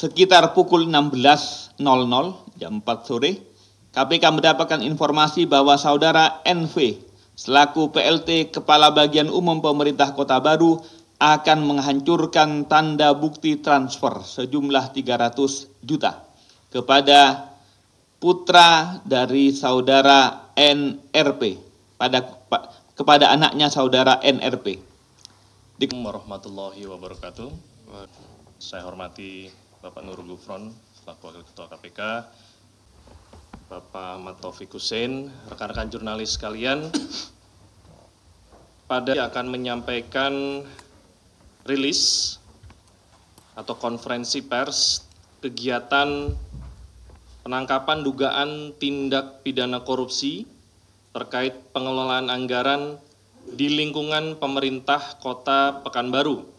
Sekitar pukul 16.00 jam 4 sore, KPK mendapatkan informasi bahwa saudara NV selaku PLT Kepala Bagian Umum Pemerintah Kota Baru akan menghancurkan tanda bukti transfer sejumlah 300 juta kepada putra dari saudara NRP, kepada anaknya saudara NRP. Warahmatullahi wabarakatuh. Saya hormati Bapak Nurul Gufron selaku Wakil Ketua KPK, Bapak Ahmad Taufik Hussein, rekan-rekan jurnalis sekalian. Akan menyampaikan rilis atau konferensi pers kegiatan penangkapan dugaan tindak pidana korupsi terkait pengelolaan anggaran di lingkungan pemerintah Kota Pekanbaru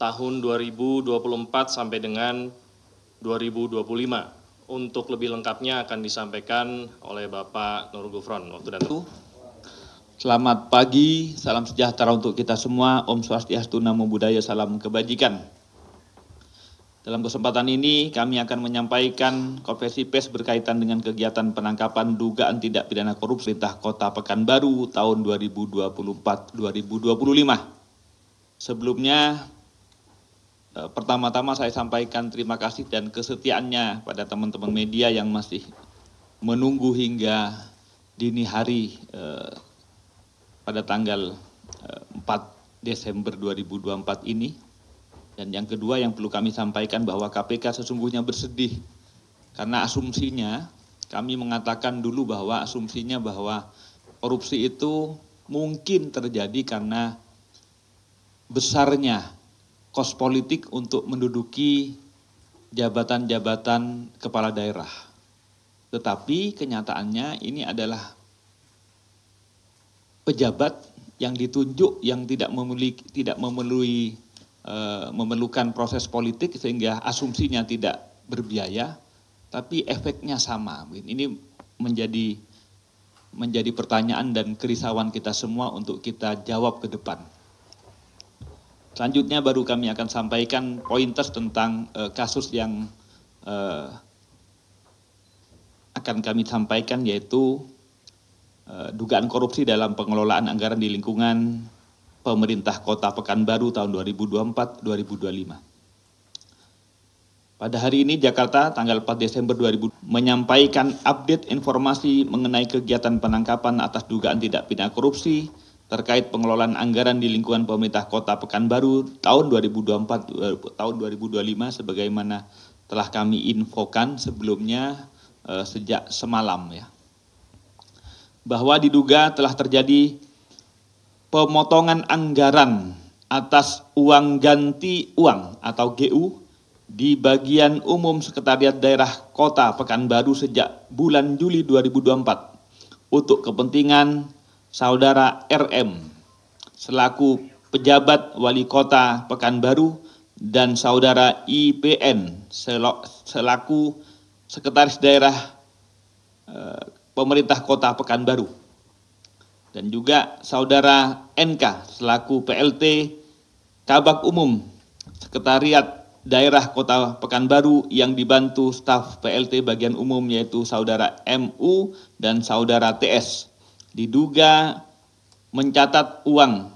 tahun 2024 sampai dengan 2025. Untuk lebih lengkapnya akan disampaikan oleh Bapak Nurul Gufron. Selamat pagi, salam sejahtera untuk kita semua. Om Swastiastu, Namo Buddhaya, salam kebajikan. Dalam kesempatan ini kami akan menyampaikan konferensi pers berkaitan dengan kegiatan penangkapan dugaan tindak pidana korupsi pemerintah Kota Pekanbaru tahun 2024-2025. Sebelumnya, pertama-tama saya sampaikan terima kasih dan kesetiaannya pada teman-teman media yang masih menunggu hingga dini hari pada tanggal 4 Desember 2024 ini. Dan yang kedua yang perlu kami sampaikan bahwa KPK sesungguhnya bersedih karena asumsinya, kami mengatakan dulu bahwa asumsinya bahwa korupsi itu mungkin terjadi karena besarnya kos politik untuk menduduki jabatan-jabatan kepala daerah. Tetapi kenyataannya ini adalah pejabat yang ditunjuk yang tidak memerlukan proses politik sehingga asumsinya tidak berbiaya, tapi efeknya sama. Ini menjadi pertanyaan dan kerisauan kita semua untuk kita jawab ke depan. Selanjutnya baru kami akan sampaikan pointers tentang kasus yang akan kami sampaikan, yaitu dugaan korupsi dalam pengelolaan anggaran di lingkungan pemerintah Kota Pekanbaru tahun 2024-2025. Pada hari ini Jakarta tanggal 4 Desember 2020 menyampaikan update informasi mengenai kegiatan penangkapan atas dugaan tindak pidana korupsi terkait pengelolaan anggaran di lingkungan pemerintah Kota Pekanbaru tahun 2024 tahun 2025 sebagaimana telah kami infokan sebelumnya sejak semalam ya. Bahwa diduga telah terjadi pemotongan anggaran atas uang ganti uang atau GU di bagian umum Sekretariat Daerah Kota Pekanbaru sejak bulan Juli 2024 untuk kepentingan Saudara RM selaku pejabat wali kota Pekanbaru dan Saudara IPN selaku sekretaris daerah pemerintah Kota Pekanbaru dan juga Saudara NK selaku PLT Kabag Umum Sekretariat Daerah Kota Pekanbaru yang dibantu staf PLT bagian umum yaitu Saudara MU dan Saudara TS. Diduga mencatat uang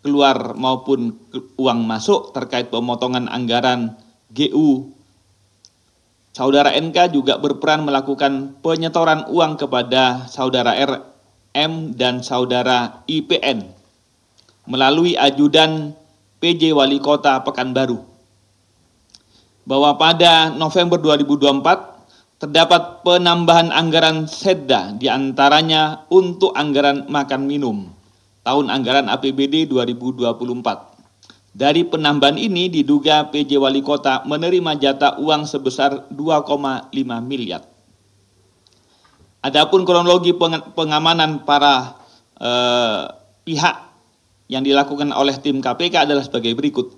keluar maupun uang masuk terkait pemotongan anggaran GU. Saudara NK juga berperan melakukan penyetoran uang kepada Saudara RM dan Saudara IPN melalui ajudan PJ Wali Kota Pekanbaru. Bahwa pada November 2024 terdapat penambahan anggaran Sedda diantaranya untuk anggaran makan minum tahun anggaran APBD 2024. Dari penambahan ini diduga PJ Wali Kota menerima jatah uang sebesar 2,5 miliar. Adapun kronologi pengamanan para pihak yang dilakukan oleh tim KPK adalah sebagai berikut.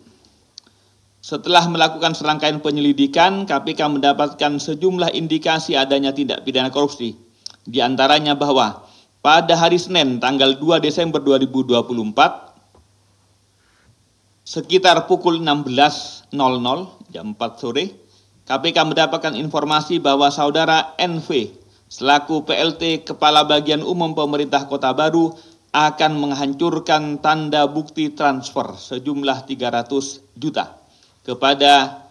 Setelah melakukan serangkaian penyelidikan, KPK mendapatkan sejumlah indikasi adanya tindak pidana korupsi. Di antaranya bahwa pada hari Senin tanggal 2 Desember 2024, sekitar pukul 16.00 jam 4 sore, KPK mendapatkan informasi bahwa saudara NV selaku PLT Kepala Bagian Umum Pemerintah Kota Baru akan menghancurkan tanda bukti transfer sejumlah 300 juta kepada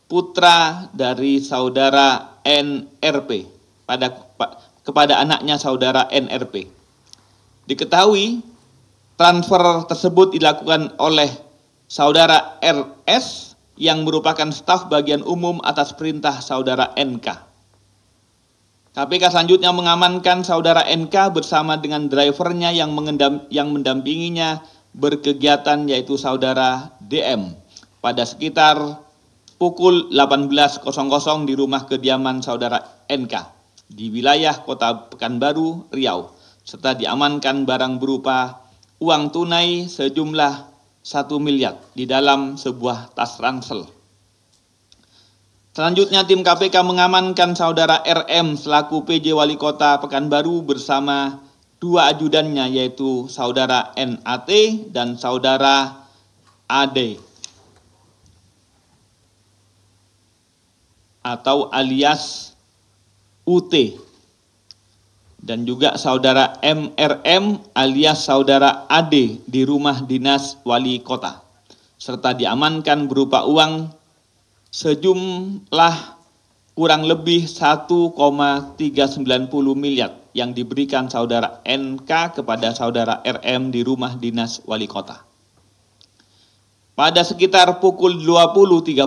putra dari saudara NRP kepada anaknya saudara NRP. Diketahui transfer tersebut dilakukan oleh saudara RS yang merupakan staf bagian umum atas perintah saudara NK. KPK selanjutnya mengamankan saudara NK bersama dengan drivernya yang mendampinginya berkegiatan, yaitu saudara DM, pada sekitar pukul 18.00 di rumah kediaman saudara NK di wilayah Kota Pekanbaru, Riau, serta diamankan barang berupa uang tunai sejumlah 1 miliar di dalam sebuah tas ransel. Selanjutnya tim KPK mengamankan saudara RM selaku PJ Wali Kota Pekanbaru bersama 2 ajudannya, yaitu saudara NAT dan saudara AD atau alias UT, dan juga saudara MRM alias saudara AD di rumah dinas wali kota, serta diamankan berupa uang sejumlah kurang lebih 1,390 miliar yang diberikan saudara NK kepada saudara RM di rumah dinas wali kota. Pada sekitar pukul 20.30,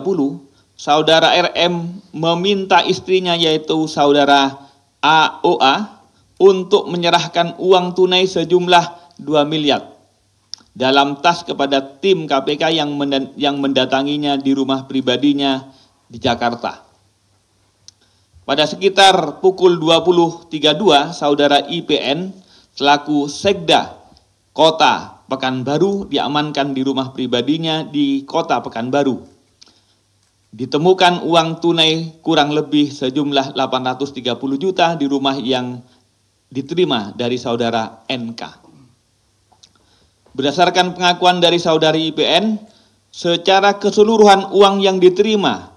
saudara RM meminta istrinya, yaitu saudara AOA, untuk menyerahkan uang tunai sejumlah 2 miliar dalam tas kepada tim KPK yang mendatanginya di rumah pribadinya di Jakarta. Pada sekitar pukul 20.32, saudara IPN selaku Sekda Kota Pekanbaru diamankan di rumah pribadinya di Kota Pekanbaru. Ditemukan uang tunai kurang lebih sejumlah 830 juta di rumah yang diterima dari saudara NK. Berdasarkan pengakuan dari saudari IPN, secara keseluruhan uang yang diterima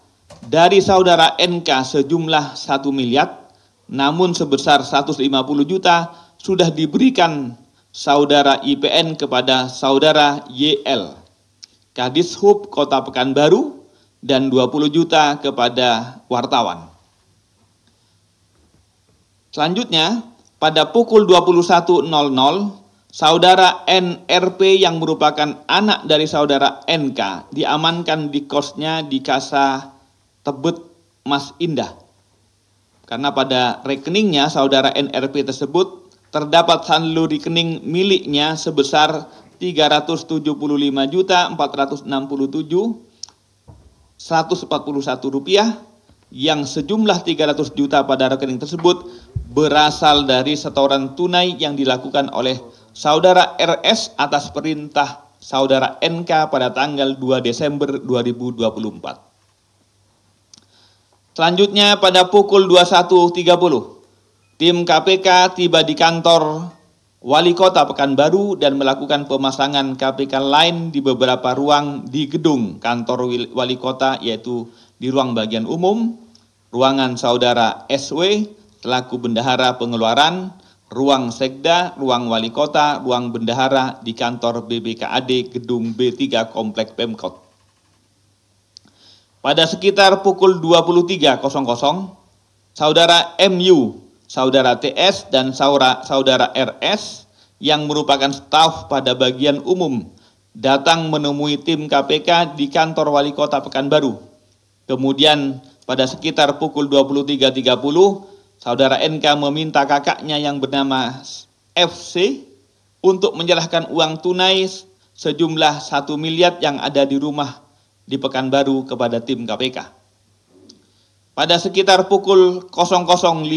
dari saudara NK sejumlah 1 miliar, namun sebesar 150 juta sudah diberikan saudara IPN kepada saudara YL, Kadishub Kota Pekanbaru, dan 20 juta kepada wartawan. Selanjutnya, pada pukul 21.00, saudara NRP yang merupakan anak dari saudara NK diamankan di kosnya di Casa Tebet Mas Indah. Karena pada rekeningnya saudara NRP tersebut terdapat saldo rekening miliknya sebesar 375.467.141 rupiah, yang sejumlah 300 juta pada rekening tersebut berasal dari setoran tunai yang dilakukan oleh saudara RS atas perintah saudara NK pada tanggal 2 Desember 2024. Selanjutnya pada pukul 21.30, tim KPK tiba di kantor Wali Kota Pekanbaru dan melakukan pemasangan KPK lain di beberapa ruang di gedung kantor Wali Kota, yaitu di ruang bagian umum, ruangan saudara SW selaku bendahara pengeluaran, ruang Sekda, ruang Wali Kota, ruang bendahara di kantor BBKAD gedung B3 Komplek Pemkot. Pada sekitar pukul 23.00, saudara MU, saudara TS, dan saudara RS yang merupakan staf pada bagian umum datang menemui tim KPK di kantor Wali Kota Pekanbaru. Kemudian pada sekitar pukul 23.30, saudara NK meminta kakaknya yang bernama FC untuk menyerahkan uang tunai sejumlah 1 miliar yang ada di rumah di Pekanbaru kepada tim KPK. Pada sekitar pukul 00.50,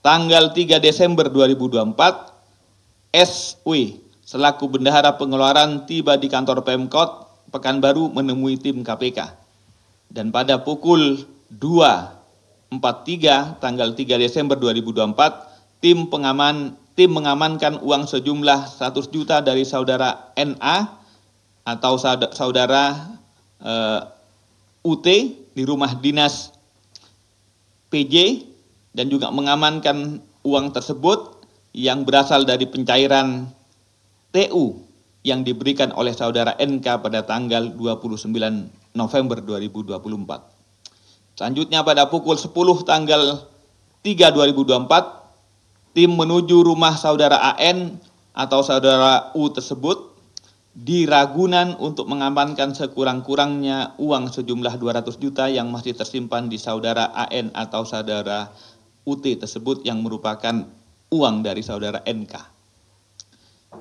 tanggal 3 Desember 2024, SW selaku bendahara pengeluaran tiba di kantor Pemkot Pekanbaru menemui tim KPK. Dan pada pukul 2.43 tanggal 3 Desember 2024, tim mengamankan uang sejumlah 100 juta dari saudara NA atau saudara UT di rumah dinas PJ dan juga mengamankan uang tersebut yang berasal dari pencairan TU yang diberikan oleh saudara NK pada tanggal 29 November 2024. Selanjutnya pada pukul 10 tanggal 3 2024, tim menuju rumah saudara AN atau saudara U tersebut di Ragunan untuk mengamankan sekurang-kurangnya uang sejumlah 200 juta yang masih tersimpan di saudara AN atau saudara UT tersebut yang merupakan uang dari saudara NK.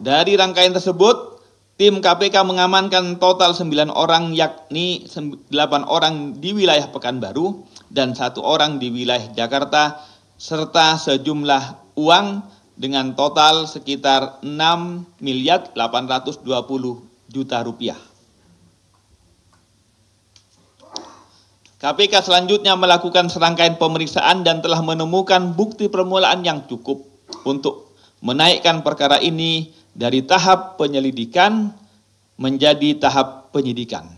Dari rangkaian tersebut, tim KPK mengamankan total 9 orang, yakni 8 orang di wilayah Pekanbaru dan 1 orang di wilayah Jakarta, serta sejumlah uang dengan total sekitar 6.820 juta rupiah. KPK selanjutnya melakukan serangkaian pemeriksaan dan telah menemukan bukti permulaan yang cukup untuk menaikkan perkara ini dari tahap penyelidikan menjadi tahap penyidikan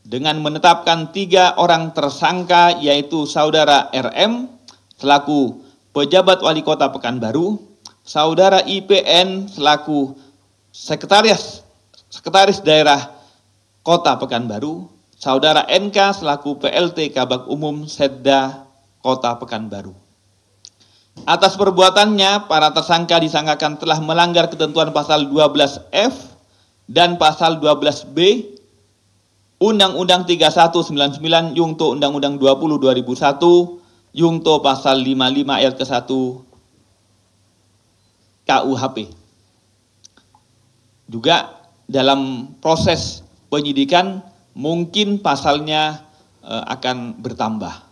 dengan menetapkan 3 orang tersangka, yaitu saudara RM selaku pejabat wali kota Pekanbaru, saudara IPN selaku sekretaris daerah kota Pekanbaru, saudara NK selaku PLT Kabag Umum Setda kota Pekanbaru. Atas perbuatannya, para tersangka disangkakan telah melanggar ketentuan pasal 12F dan pasal 12B Undang-Undang 3199 Yungto Undang-Undang 20 2001 Yungto pasal 55 ayat ke-1 KUHP. Juga dalam proses penyidikan mungkin pasalnya akan bertambah,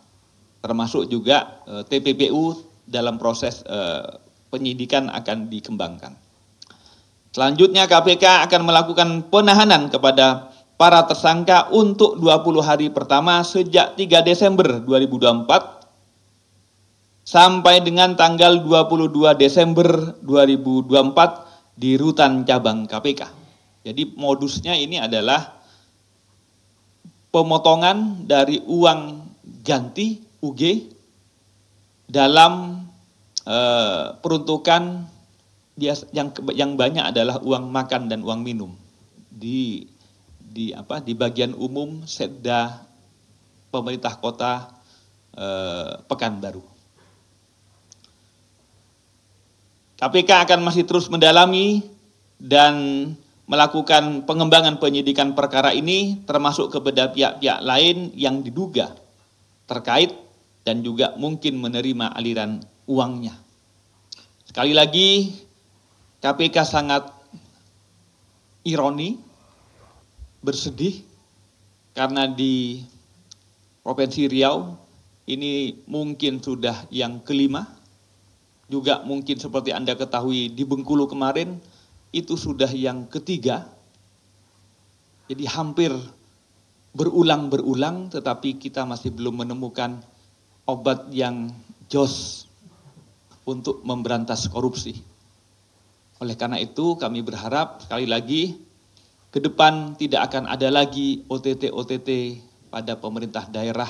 termasuk juga TPPU dalam proses penyidikan akan dikembangkan. Selanjutnya KPK akan melakukan penahanan kepada para tersangka untuk 20 hari pertama sejak 3 Desember 2024 sampai dengan tanggal 22 Desember 2024 di Rutan Cabang KPK. Jadi modusnya ini adalah pemotongan dari uang ganti UG dalam peruntukan yang banyak adalah uang makan dan uang minum di bagian umum Setda pemerintah kota Pekanbaru. KPK akan masih terus mendalami dan melakukan pengembangan penyidikan perkara ini termasuk kepada pihak-pihak lain yang diduga terkait dan juga mungkin menerima aliran uangnya. Sekali lagi, KPK sangat ironi, bersedih karena di Provinsi Riau ini mungkin sudah yang kelima. Juga mungkin seperti Anda ketahui di Bengkulu kemarin itu sudah yang ketiga. Jadi hampir berulang-berulang, tetapi kita masih belum menemukan obat yang jos untuk memberantas korupsi. Oleh karena itu kami berharap sekali lagi ke depan tidak akan ada lagi OTT pada pemerintah daerah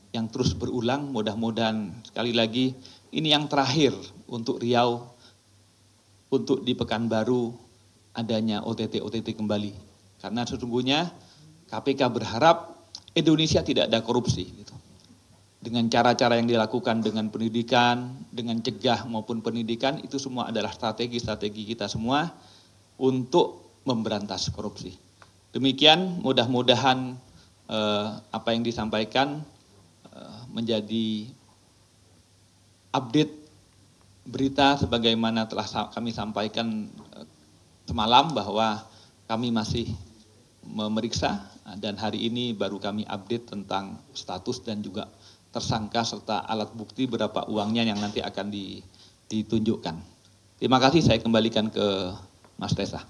yang terus berulang. Mudah-mudahan sekali lagi ini yang terakhir untuk Riau, untuk di Pekanbaru adanya OTT kembali. Karena sesungguhnya KPK berharap Indonesia tidak ada korupsi. Gitu. Dengan cara-cara yang dilakukan dengan pendidikan, dengan cegah maupun pendidikan, itu semua adalah strategi-strategi kita semua untuk memberantas korupsi. Demikian mudah-mudahan apa yang disampaikan menjadi update berita sebagaimana telah kami sampaikan semalam bahwa kami masih memeriksa dan hari ini baru kami update tentang status dan juga tersangka serta alat bukti berapa uangnya yang nanti akan ditunjukkan. Terima kasih, saya kembalikan ke Mas Tesa.